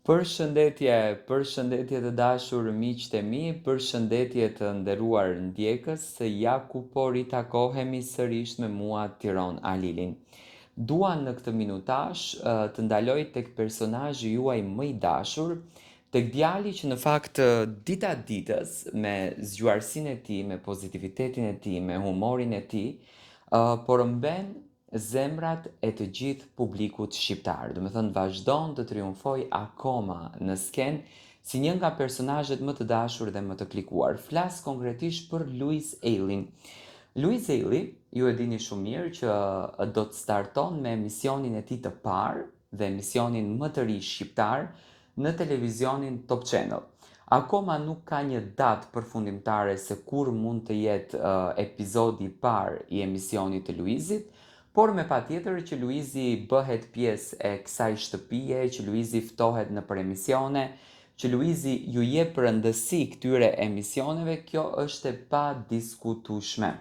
Përshëndetje të dashur miqtë e mi, përshëndetje të nderuar ndjekës, ja ku po ritakohemi sërish me mua Tiron Alilin. Dua në këtë minutash të ndaloj tek personazhi juaj më i dashur, tek djali që në fakt dita ditës me zgjuarsinë e tij, me pozitivitetin e tij, me humorin e tij, po rrëmben zemrat e të gjithë publikut shqiptar. Do me thënë vazhdon të triumfoj akoma në sken si një nga personazhet më të dashur dhe më të klikuar. Flas konkretisht për Louis Ailin. Louis Aili, ju e dini shumë mirë që do të starton me emisionin e tij të parë dhe emisionin më të ri shqiptar në televizionin Top Channel. Akoma nuk ka një datë përfundimtare se kur mund të jetë epizodi i parë i emisionit të Luizit, por me patjetër që Luizi bëhet pjesë e kësaj shtëpie, që Luizi ftohet në për emisione, që Luizi ju jep rëndësi këtyre emisioneve, kjo është e padiskutueshme.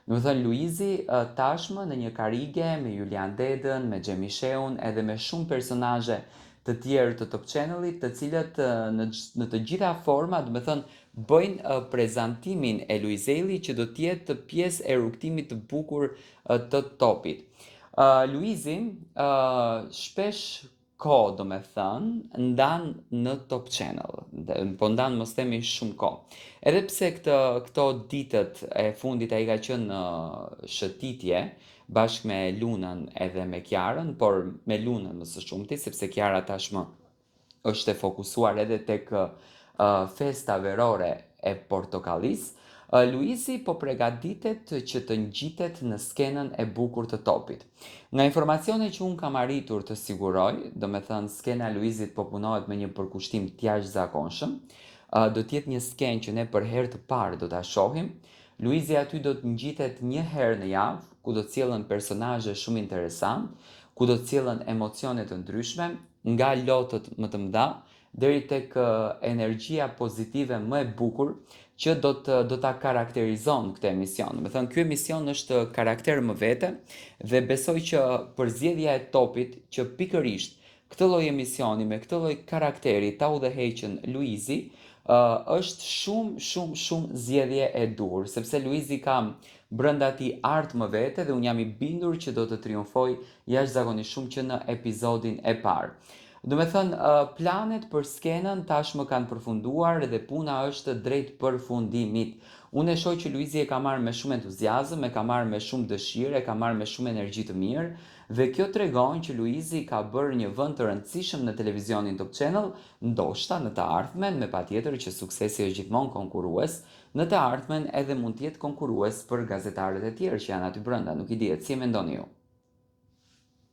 Do të thënë Luizi tashmë në një karige me Julian Dedën, me Xhemisheun, edhe me shumë personazhe të tjerë të Top Channelit, të cilët në të gjitha forma, do të thënë bëjnë prezantimin e Louis Aili që do të jetë pjesë e rrugtimit të bukur të topit. Luizi shpesh kohë, do me thënë, ndan në Top Channel, po ndan mos themi shumë kohë. Edhe pse këto ditët e fundit ai ka qenë në shëtitje bashkë me Lunën edhe me Kiarën, por me Lunën më së shumti, sepse Kiara tashmë është e fokusuar edhe tek festa verore e portokallis. Luizi po përgatitet që të ngjitet në skenën e bukur të topit. Nga informacione që unë kam arritur të siguroj, do me thënë skena e Luizit po punohet me një përkushtim t'jashtëzakonshëm, do t'jetë një skenë që ne për herë të parë do ta shohim. Luizi aty do të ngjitet një herë në javë, ku do të sjellën personazhe shumë interesant, ku do të sjellën emocione të ndryshme, nga lotët më të mëdha deri tek energjia pozitive më e bukur që do ta karakterizon këtë emision. Do të thënë ky emision është karakter më vete dhe besoj që përzgjedhja e topit që pikërisht këtë lloj emisioni me këtë lloj karakteri ta udhëheqën Luizi është shumë zgjedhje e dur, sepse Luizi ka brenda tij art më vete dhe unë jam i bindur që do të triumfoj jashtëzakonisht shumë që në epizodin e parë. Do me thënë, planet për skenën tashmë kanë përfunduar dhe puna është drejt përfundimit. Unë e shoh që Luizi e ka marrë me shumë entuziazëm, e ka marrë me shumë dëshirë, e ka marrë me shumë energji të mirë dhe kjo tregon që Luizi ka bërë një vend të rëndësishëm në televizionin Top Channel, ndoshta në të ardhmen, me patjetër që suksesi është gjithmonë konkurrues, në të ardhmen edhe mund të jetë konkurrues për gazetarët e tjerë që janë aty brenda, nuk i dihet, si e mendoni ju?